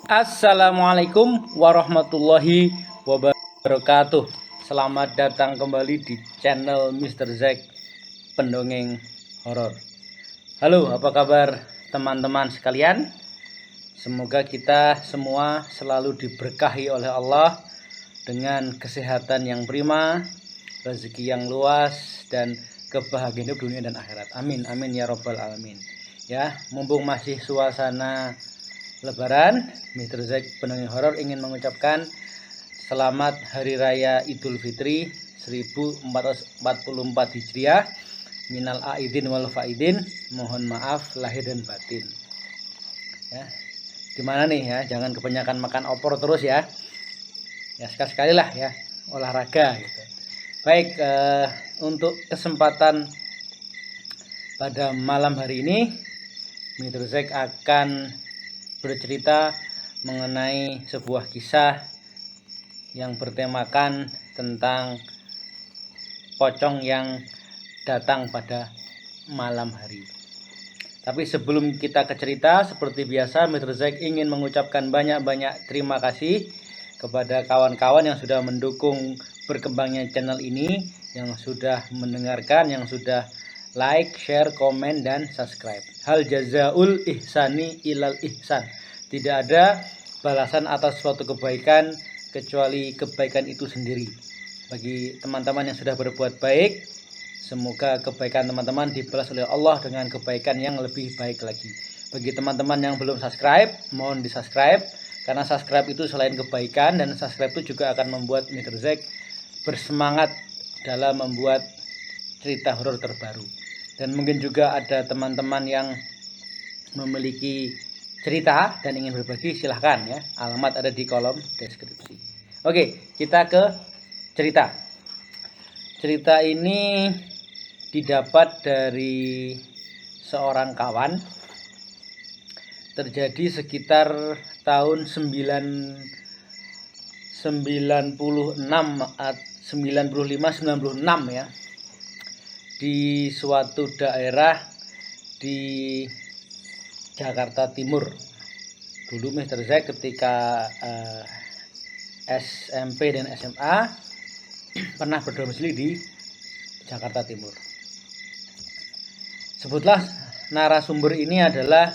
Assalamualaikum warahmatullahi wabarakatuh. Selamat datang kembali di channel Mr. Zack Pendongeng Horor. Halo, apa kabar teman-teman sekalian? Semoga kita semua selalu diberkahi oleh Allah dengan kesehatan yang prima, rezeki yang luas, dan kebahagiaan hidup dunia dan akhirat. Amin, amin ya robbal alamin. Ya, mumpung masih suasana Lebaran, Mr. Zack Pendongeng Horor ingin mengucapkan selamat Hari Raya Idul Fitri 1444 Hijriah. Minal aidin wal faidin, mohon maaf lahir dan batin. Ya, gimana nih ya? Jangan kebanyakan makan opor terus ya. Ya sekali-sekali lah ya olahraga gitu. Baik, untuk kesempatan pada malam hari ini, Mr. Zack akan bercerita mengenai sebuah kisah yang bertemakan tentang pocong yang datang pada malam hari. Tapi sebelum kita ke cerita, seperti biasa Mr. Zack ingin mengucapkan banyak-banyak terima kasih kepada kawan-kawan yang sudah mendukung berkembangnya channel ini, yang sudah mendengarkan, yang sudah like, share, komen, dan subscribe. Hal jazaul ihsani ilal ihsan. Tidak ada balasan atas suatu kebaikan kecuali kebaikan itu sendiri. Bagi teman-teman yang sudah berbuat baik, semoga kebaikan teman-teman dibalas oleh Allah dengan kebaikan yang lebih baik lagi. Bagi teman-teman yang belum subscribe, mohon di subscribe, karena subscribe itu selain kebaikan, dan subscribe itu juga akan membuat Mr. Zack bersemangat dalam membuat cerita horor terbaru. Dan mungkin juga ada teman-teman yang memiliki cerita dan ingin berbagi, silahkan ya. Alamat ada di kolom deskripsi. Oke, kita ke cerita. Cerita ini didapat dari seorang kawan, terjadi sekitar tahun 95-96 ya, di suatu daerah di Jakarta Timur. Dulu Mr. Zack ketika SMP dan SMA pernah berdomisili di Jakarta Timur. Sebutlah narasumber ini adalah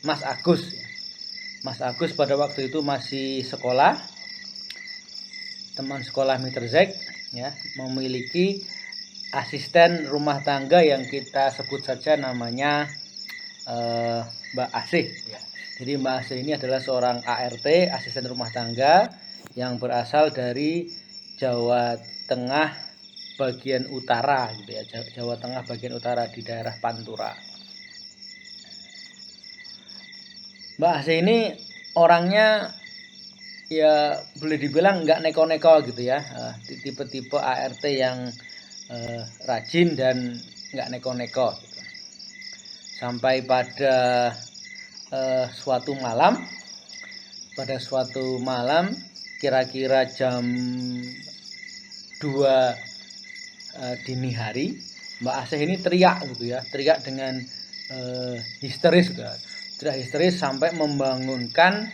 Mas Agus. Mas Agus pada waktu itu masih sekolah, teman sekolah Mr. Zack ya, memiliki asisten rumah tangga yang kita sebut saja namanya Mbak Asih ya. Jadi Mbak Asih ini adalah seorang ART, asisten rumah tangga, yang berasal dari Jawa Tengah bagian utara gitu ya, Jawa Tengah bagian utara di daerah Pantura. Mbak Asih ini orangnya ya boleh dibilang nggak neko-neko gitu ya, tipe-tipe ART yang rajin dan nggak neko-neko gitu. Sampai pada suatu malam kira-kira jam 2 dini hari, Mbak Asih ini teriak gitu ya, teriak dengan histeris gitu ya. Teriak histeris sampai membangunkan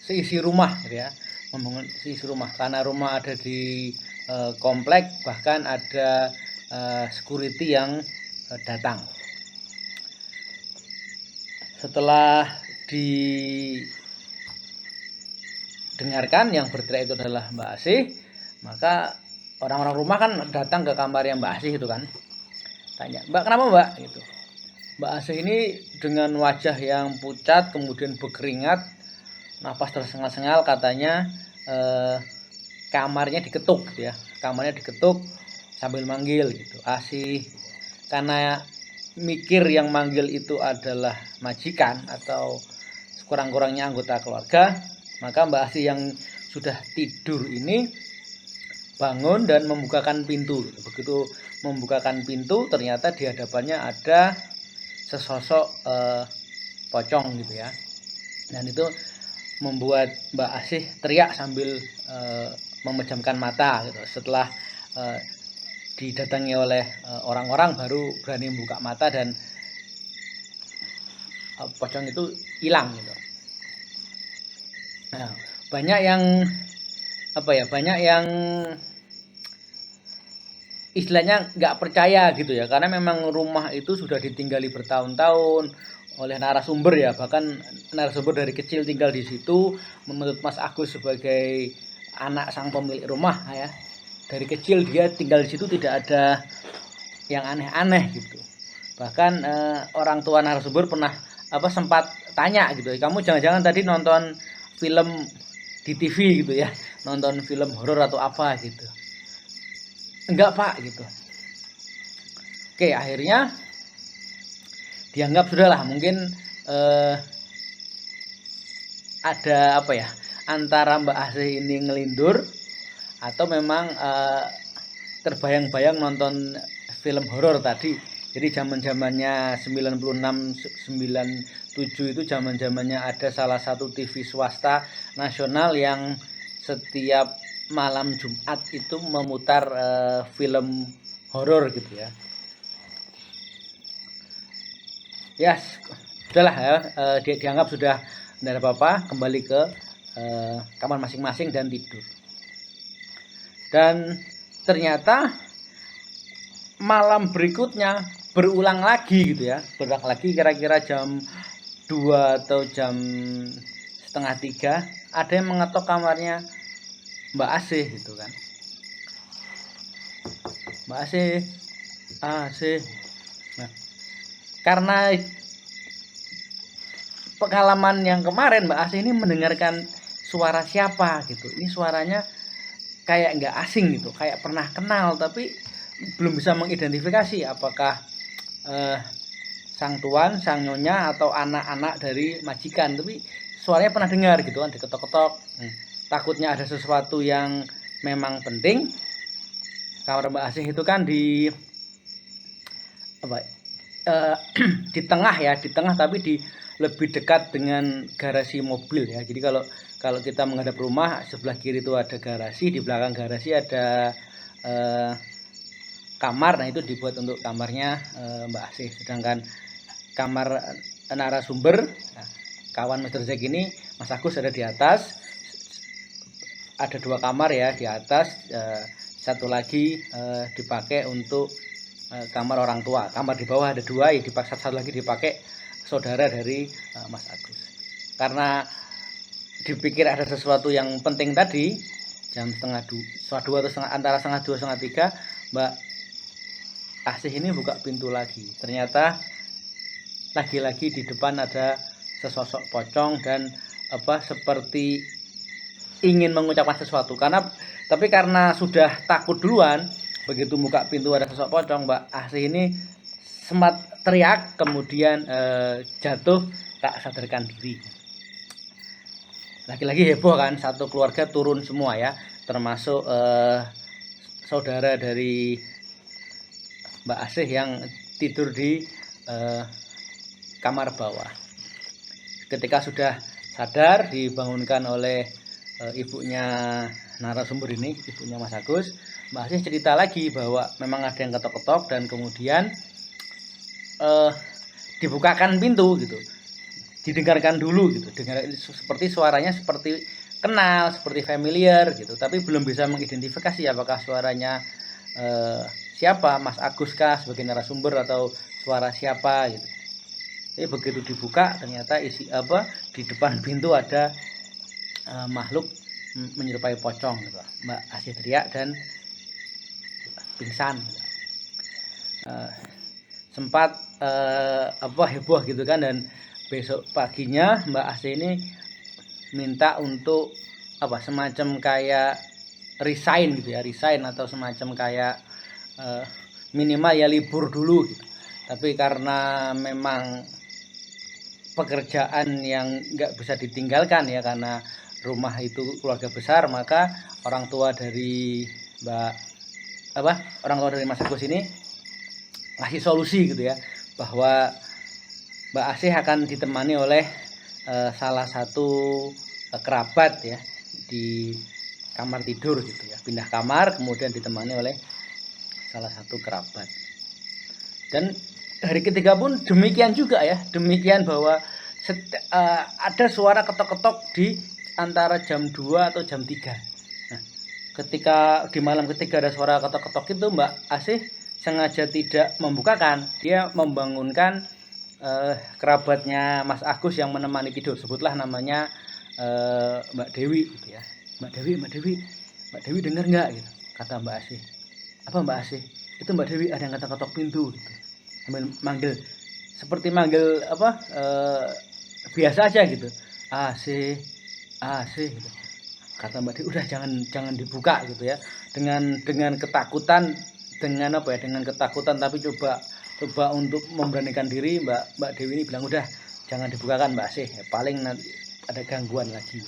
seisi rumah gitu ya, membangun seisi rumah, karena rumah ada di komplek, bahkan ada security yang datang. Setelah didengarkan yang berteriak itu adalah Mbak Asih, maka orang-orang rumah kan datang ke kamarnya Mbak Asih itu kan, tanya, "Mbak, kenapa Mbak?" gitu. Mbak Asih ini dengan wajah yang pucat, kemudian berkeringat, napas tersengal-sengal, katanya kamarnya diketuk gitu ya, kamarnya diketuk sambil manggil gitu, Asih. Karena mikir yang manggil itu adalah majikan atau sekurang-kurangnya anggota keluarga, maka Mbak Asih yang sudah tidur ini bangun dan membukakan pintu. Begitu membukakan pintu, ternyata di hadapannya ada sesosok pocong gitu ya. Dan itu membuat Mbak Asih teriak sambil memejamkan mata gitu. Setelah didatangi oleh orang-orang, baru berani membuka mata dan pocong itu hilang gitu. Nah, banyak yang banyak yang istilahnya nggak percaya gitu ya, karena memang rumah itu sudah ditinggali bertahun-tahun oleh narasumber ya, bahkan narasumber dari kecil tinggal di situ. Menurut Mas Agus sebagai anak sang pemilik rumah ya, dari kecil dia tinggal di situ tidak ada yang aneh-aneh gitu. Bahkan orang tua narasumber pernah sempat tanya gitu, kamu jangan-jangan tadi nonton film di TV gitu ya, nonton film horor atau apa gitu. Enggak pak gitu. Oke, akhirnya dianggap sudahlah, mungkin ada antara Mbak Asih ini ngelindur atau memang terbayang-bayang nonton film horor tadi. Jadi zaman-zamannya 96 97 itu zaman-zamannya ada salah satu TV swasta nasional yang setiap malam Jumat itu memutar film horor gitu ya. Ya, sudahlah ya, dianggap sudah tidak ada apa-apa, kembali ke kamar masing-masing dan tidur. Dan ternyata malam berikutnya berulang lagi gitu ya, berulang lagi kira-kira jam 2 atau jam setengah 3, ada yang mengetok kamarnya Mbak Asih gitu kan. Mbak Asih, Asih. Nah, karena pengalaman yang kemarin, Mbak Asih ini mendengarkan suara siapa gitu. Ini suaranya kayak nggak asing gitu, kayak pernah kenal, tapi belum bisa mengidentifikasi apakah sang tuan, sang nyonya, atau anak-anak dari majikan. Tapi suaranya pernah dengar gitu kan, diketok-ketok. Takutnya ada sesuatu yang memang penting. Kamar Mbak Asih itu kan di di tengah ya, di tengah tapi di lebih dekat dengan garasi mobil ya. Jadi kalau kita menghadap rumah, sebelah kiri itu ada garasi, di belakang garasi ada kamar. Nah, itu dibuat untuk kamarnya Mbak Asih. Sedangkan kamar narasumber, kawan Mr. Zack ini, Mas Agus ada di atas. Ada 2 kamar ya di atas, satu lagi dipakai untuk kamar orang tua. Kamar di bawah ada 2, ya dipaksa satu lagi dipakai saudara dari Mas Agus. Karena dipikir ada sesuatu yang penting tadi, jam setengah 2 atau antara setengah 2 setengah 3, Mbak Asih ini buka pintu lagi. Ternyata lagi-lagi di depan ada sesosok pocong dan seperti ingin mengucapkan sesuatu. Tapi karena sudah takut duluan, begitu buka pintu ada sosok pocong, Mbak Asih ini sempat teriak, kemudian jatuh tak sadarkan diri. Lagi-lagi heboh kan, satu keluarga turun semua ya, termasuk saudara dari Mbak Asih yang tidur di kamar bawah. Ketika sudah sadar, dibangunkan oleh ibunya narasumber ini, ibunya Mas Agus. Mbak Asih cerita lagi bahwa memang ada yang ketok-ketok dan kemudian dibukakan pintu gitu, didengarkan dulu gitu, seperti suaranya seperti kenal, seperti familiar gitu, tapi belum bisa mengidentifikasi apakah suaranya siapa, Mas Agus kah sebagai narasumber atau suara siapa gitu. Jadi begitu dibuka, ternyata di depan pintu ada makhluk menyerupai pocong gitu. Mbak Asih teriak dan pingsan gitu. Sempat heboh gitu kan, dan besok paginya Mbak Asih ini minta untuk semacam kayak resign gitu ya, resign atau semacam kayak minimal ya libur dulu gitu. Tapi karena memang pekerjaan yang nggak bisa ditinggalkan ya, karena rumah itu keluarga besar, maka orang tua dari Mas Agus ini ngasih solusi gitu ya, bahwa Mbak Asih akan ditemani oleh salah satu kerabat ya di kamar tidur gitu ya, pindah kamar kemudian ditemani oleh salah satu kerabat. Dan hari ketiga pun demikian juga ya, demikian bahwa ada suara ketok-ketok di antara jam 2 atau jam 3. Nah, ketika di malam ketiga ada suara ketok-ketok itu, Mbak Asih sengaja tidak membukakan. Dia membangunkan kerabatnya Mas Agus yang menemani tidur. Sebutlah namanya Mbak Dewi gitu ya. Mbak Dewi dengar nggak gitu, kata Mbak Asih. Apa Mbak Asih? Itu Mbak Dewi ada yang ketok-ketok pintu gitu. Sambil manggil, seperti manggil apa biasa aja gitu. Asih gitu. Kata Mbak Dewi, udah jangan dibuka gitu ya. Dengan ketakutan, dengan apa ya, dengan ketakutan tapi coba untuk memberanikan diri, Mbak Dewi ini bilang, udah jangan dibukakan Mbak Asih, ya, paling nanti ada gangguan lagi.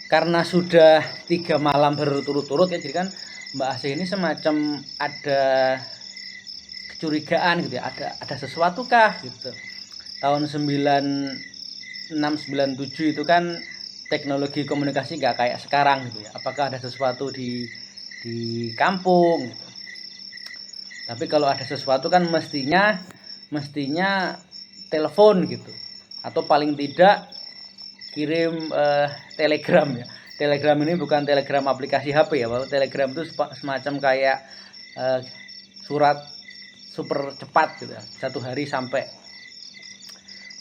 Karena sudah 3 malam berturut-turut ya, jadi kan Mbak Asih ini semacam ada kecurigaan gitu ya, ada sesuatu kah gitu. Tahun 96 97 itu kan teknologi komunikasi nggak kayak sekarang gitu ya. Apakah ada sesuatu di kampung gitu. Tapi kalau ada sesuatu kan mestinya telepon gitu, atau paling tidak kirim telegram ya. Telegram ini bukan telegram aplikasi HP ya, bahwa telegram itu semacam kayak surat super cepat gitu ya, 1 hari sampai.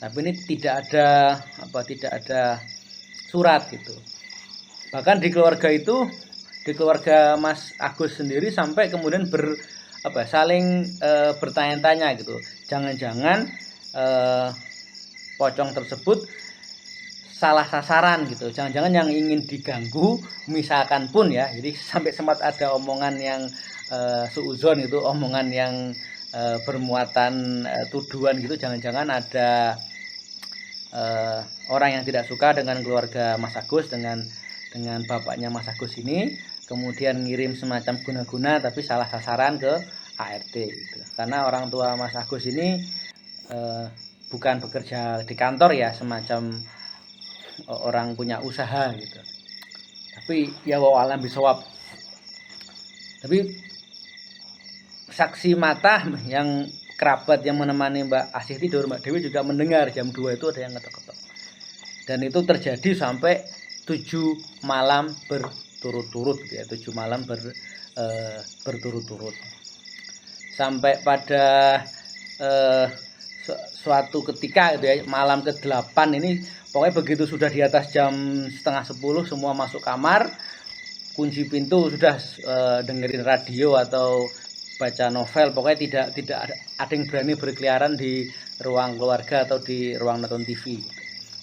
Tapi ini tidak ada surat gitu. Bahkan di keluarga itu, di keluarga Mas Agus sendiri sampai kemudian saling bertanya-tanya gitu. Jangan-jangan pocong tersebut salah sasaran gitu. Jangan-jangan yang ingin diganggu, misalkan pun ya. Jadi sampai sempat ada omongan yang suuzon itu, omongan yang bermuatan tuduhan gitu. Jangan-jangan ada orang yang tidak suka dengan keluarga Mas Agus, dengan bapaknya Mas Agus ini, kemudian ngirim semacam guna-guna tapi salah sasaran ke ART gitu. Karena orang tua Mas Agus ini bukan bekerja di kantor ya, semacam orang punya usaha gitu. Tapi ya wallahualam bisawab. Tapi saksi mata yang kerabat yang menemani Mbak Asih tidur, Mbak Dewi juga mendengar jam 2 itu ada yang ngetok-ngetok. Dan itu terjadi sampai 7 malam berturut-turut gitu ya, 7 malam berturut-turut. Sampai pada suatu ketika gitu ya, malam ke-8 ini, pokoknya begitu sudah di atas jam setengah 10 semua masuk kamar, kunci pintu, sudah dengerin radio atau baca novel, pokoknya tidak ada yang berani berkeliaran di ruang keluarga atau di ruang nonton TV.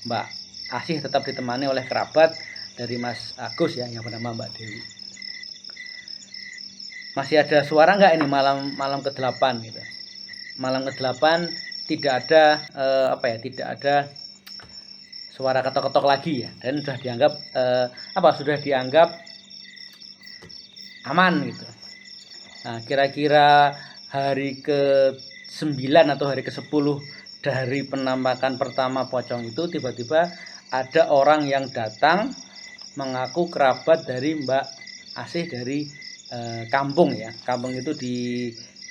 Mbak Asih tetap ditemani oleh kerabat dari Mas Agus ya, yang bernama Mbak Dewi. Masih ada suara nggak ini malam ke-8 gitu. Malam ke-8 tidak ada tidak ada suara ketok-ketok lagi ya, dan sudah dianggap aman gitu. Nah, kira-kira hari ke-9 atau hari ke-10 dari penampakan pertama pocong itu, tiba-tiba ada orang yang datang mengaku kerabat dari Mbak Asih dari kampung ya. Kampung itu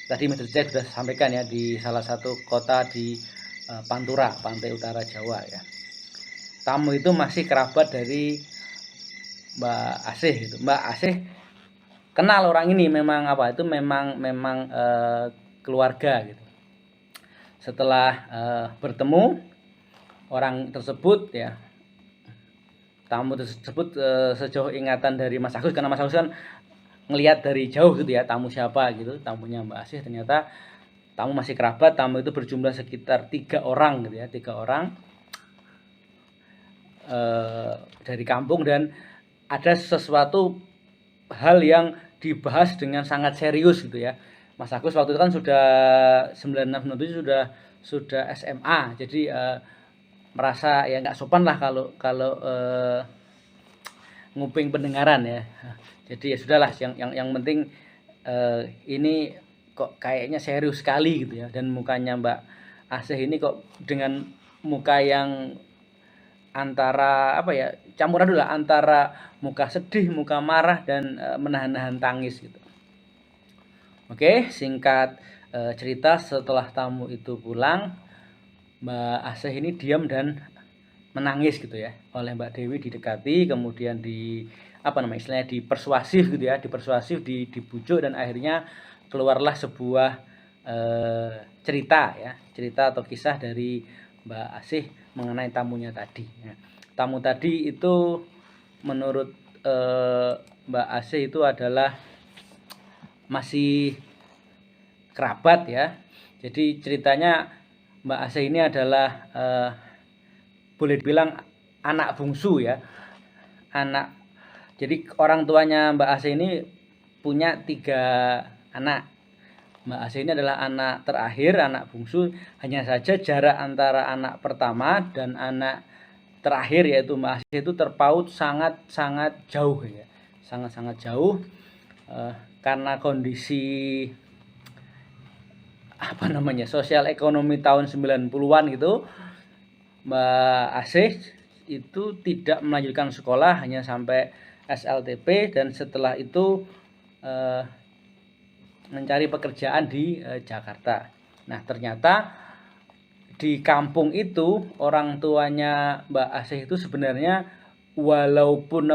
tadi Mas Rizal sudah sampaikan ya, di salah satu kota di Pantura, pantai utara Jawa ya. Tamu itu masih kerabat dari Mbak Asih gitu. Mbak Asih kenal orang ini, memang keluarga gitu. Setelah bertemu orang tersebut ya, tamu tersebut, sejauh ingatan dari Mas Agus, karena Mas Agus kan ngelihat dari jauh gitu ya, tamu siapa gitu, tamunya Mbak Asih, ternyata tamu masih kerabat. Tamu itu berjumlah sekitar 3 orang gitu ya, 3 orang dari kampung, dan ada sesuatu hal yang dibahas dengan sangat serius gitu ya. Mas Agus waktu itu kan sudah 96 sudah SMA, jadi merasa ya nggak sopan lah kalau nguping pendengaran ya. Jadi ya sudahlah, yang penting ini kok kayaknya serius sekali gitu ya, dan mukanya Mbak Asih ini kok dengan muka yang antara campuran dulu lah, antara muka sedih, muka marah, dan menahan-nahan tangis gitu. Oke, singkat cerita, setelah tamu itu pulang, Mbak Asih ini diam dan menangis gitu ya oleh Mbak Dewi, didekati, kemudian istilahnya dipersuasif gitu ya, dibujuk, dan akhirnya keluarlah sebuah cerita atau kisah dari Mbak Asih mengenai tamunya tadi. Tamu tadi itu menurut Mbak Asih itu adalah masih kerabat ya. Jadi ceritanya Mbak Asih ini adalah boleh dibilang anak bungsu ya. Jadi orang tuanya Mbak Asih ini punya 3 anak. Mbak Asih ini adalah anak terakhir, anak bungsu. Hanya saja jarak antara anak pertama dan anak terakhir yaitu Mbak Asih itu terpaut sangat-sangat jauh ya. Sangat-sangat jauh karena kondisi sosial ekonomi tahun 90-an gitu. Mbak Asih itu tidak melanjutkan sekolah, hanya sampai SLTP, dan setelah itu mencari pekerjaan di Jakarta. Nah, ternyata di kampung itu orang tuanya Mbak Asih itu sebenarnya walaupun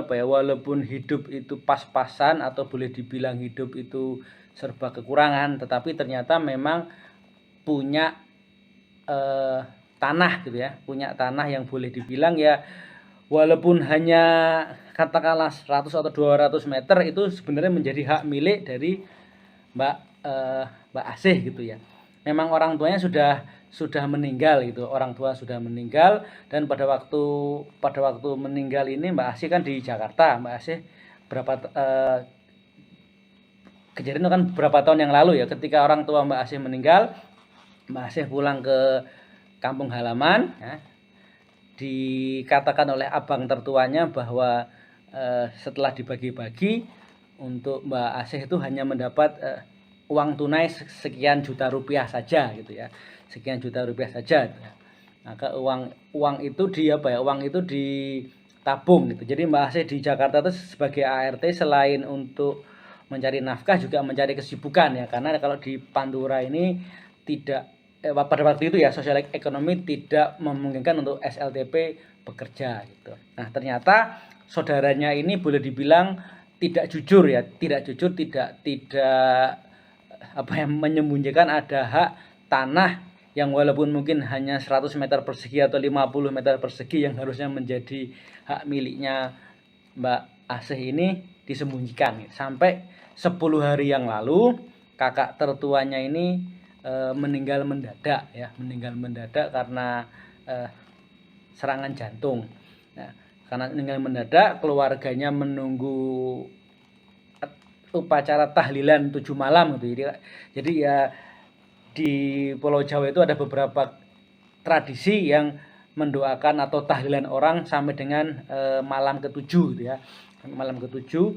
hidup itu pas-pasan atau boleh dibilang hidup itu serba kekurangan, tetapi ternyata memang punya tanah gitu ya, punya tanah yang boleh dibilang ya walaupun hanya katakanlah 100 atau 200 meter itu sebenarnya menjadi hak milik dari Mbak Asih gitu ya. Memang orang tuanya sudah meninggal gitu, orang tua sudah meninggal, dan pada waktu meninggal ini Mbak Asih kan di Jakarta. Mbak Asih kejadian itu kan beberapa tahun yang lalu ya, ketika orang tua Mbak Asih meninggal, Mbak Asih pulang ke kampung halaman ya. Dikatakan oleh abang tertuanya bahwa setelah dibagi-bagi untuk Mbak Asih itu hanya mendapat uang tunai sekian juta rupiah saja gitu ya, sekian juta rupiah saja. Maka uang itu ditabung gitu. Jadi Mbak Asih di Jakarta itu sebagai ART selain untuk mencari nafkah juga mencari kesibukan ya, karena kalau di Pantura ini tidak pada waktu itu ya sosial ekonomi tidak memungkinkan untuk SLTP bekerja gitu. Nah, ternyata saudaranya ini boleh dibilang tidak jujur, tidak menyembunyikan ada hak tanah yang walaupun mungkin hanya 100 meter persegi atau 50 meter persegi yang harusnya menjadi hak miliknya Mbak Asih ini disembunyikan. Sampai 10 hari yang lalu kakak tertuanya ini meninggal mendadak karena serangan jantung. Nah, karena meninggal mendadak, keluarganya menunggu upacara tahlilan 7 malam gitu. Jadi ya di Pulau Jawa itu ada beberapa tradisi yang mendoakan atau tahlilan orang sampai dengan malam ke-7 gitu ya. Malam ke-7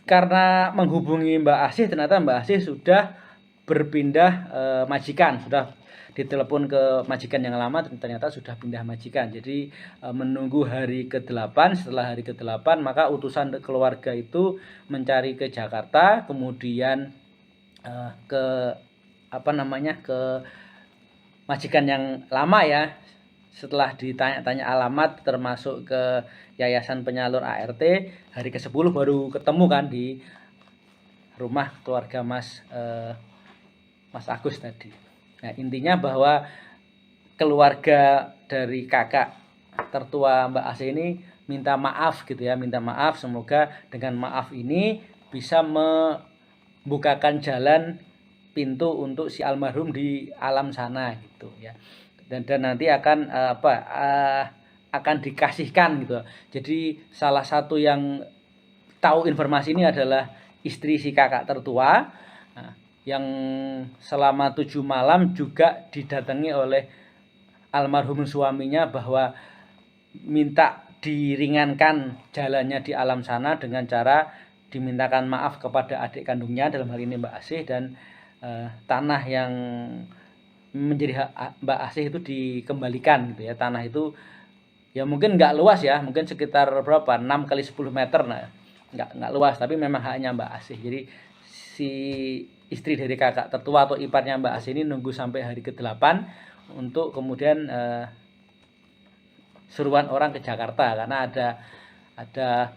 karena menghubungi Mbak Asih, ternyata Mbak Asih sudah berpindah majikan, sudah ditelepon ke majikan yang lama, ternyata sudah pindah majikan. Jadi menunggu hari ke-8. Setelah hari ke-8 maka utusan keluarga itu mencari ke Jakarta, kemudian ke majikan yang lama ya. Setelah ditanya-tanya alamat termasuk ke Yayasan Penyalur ART, hari ke-10 baru ketemu kan di rumah keluarga Mas Agus tadi. Nah, intinya bahwa keluarga dari kakak tertua Mbak Asih ini minta maaf gitu ya, semoga dengan maaf ini bisa membukakan jalan pintu untuk si almarhum di alam sana gitu ya. Dan nanti akan akan dikasihkan gitu. Jadi salah satu yang tahu informasi ini adalah istri si kakak tertua, yang selama 7 malam juga didatangi oleh almarhum suaminya bahwa minta diringankan jalannya di alam sana dengan cara dimintakan maaf kepada adik kandungnya, dalam hal ini Mbak Asih, dan tanah yang menjadi hak Mbak Asih itu dikembalikan gitu ya. Tanah itu ya mungkin nggak luas ya, mungkin sekitar berapa 6 kali 10 meter, nah nggak luas, tapi memang haknya Mbak Asih. Jadi si istri dari kakak tertua atau iparnya Mbak Asih ini nunggu sampai hari ke-8 untuk kemudian seruan orang ke Jakarta karena ada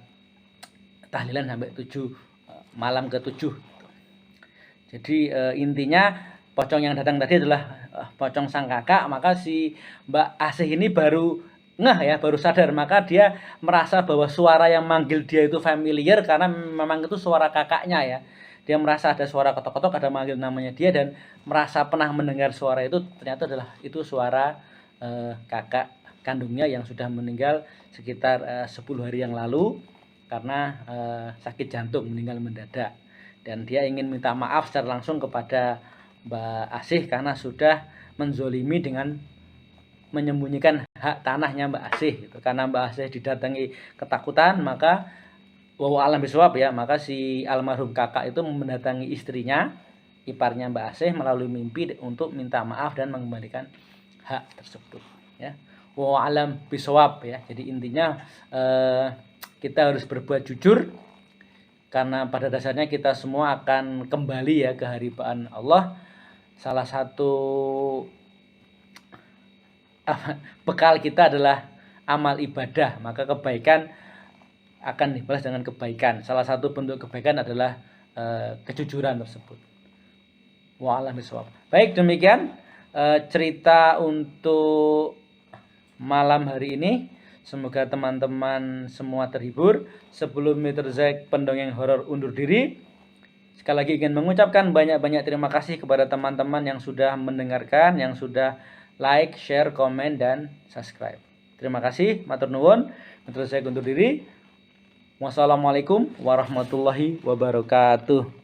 tahlilan sampai 7 malam ke-7. Jadi intinya pocong yang datang tadi adalah pocong sang kakak, maka si Mbak Asih ini baru ngeh ya, baru sadar, maka dia merasa bahwa suara yang manggil dia itu familiar karena memang itu suara kakaknya ya. Dia merasa ada suara ketok-ketok, ada manggil namanya dia, dan merasa pernah mendengar suara itu, ternyata adalah itu suara kakak kandungnya yang sudah meninggal sekitar 10 hari yang lalu karena sakit jantung, meninggal mendadak. Dan dia ingin minta maaf secara langsung kepada Mbak Asih karena sudah menzolimi dengan menyembunyikan hak tanahnya Mbak Asih gitu. Karena Mbak Asih didatangi ketakutan, maka wa alam bisawab ya, maka si almarhum kakak itu mendatangi istrinya, iparnya Mbak Asih, melalui mimpi untuk minta maaf dan mengembalikan hak tersebut ya. Wa alam bisawab ya. Jadi intinya kita harus berbuat jujur karena pada dasarnya kita semua akan kembali ya ke haribaan Allah. Salah satu bekal kita adalah amal ibadah, maka kebaikan akan dibalas dengan kebaikan. Salah satu bentuk kebaikan adalah kejujuran tersebut. Wa'alam bishawab. Baik, demikian cerita untuk malam hari ini. Semoga teman-teman semua terhibur. Sebelum Mr. Zack pendongeng horor undur diri, sekali lagi ingin mengucapkan banyak-banyak terima kasih kepada teman-teman yang sudah mendengarkan, yang sudah like, share, komen, dan subscribe. Terima kasih, matur nuwun. Mr. Zack undur diri. Wassalamualaikum warahmatullahi wabarakatuh.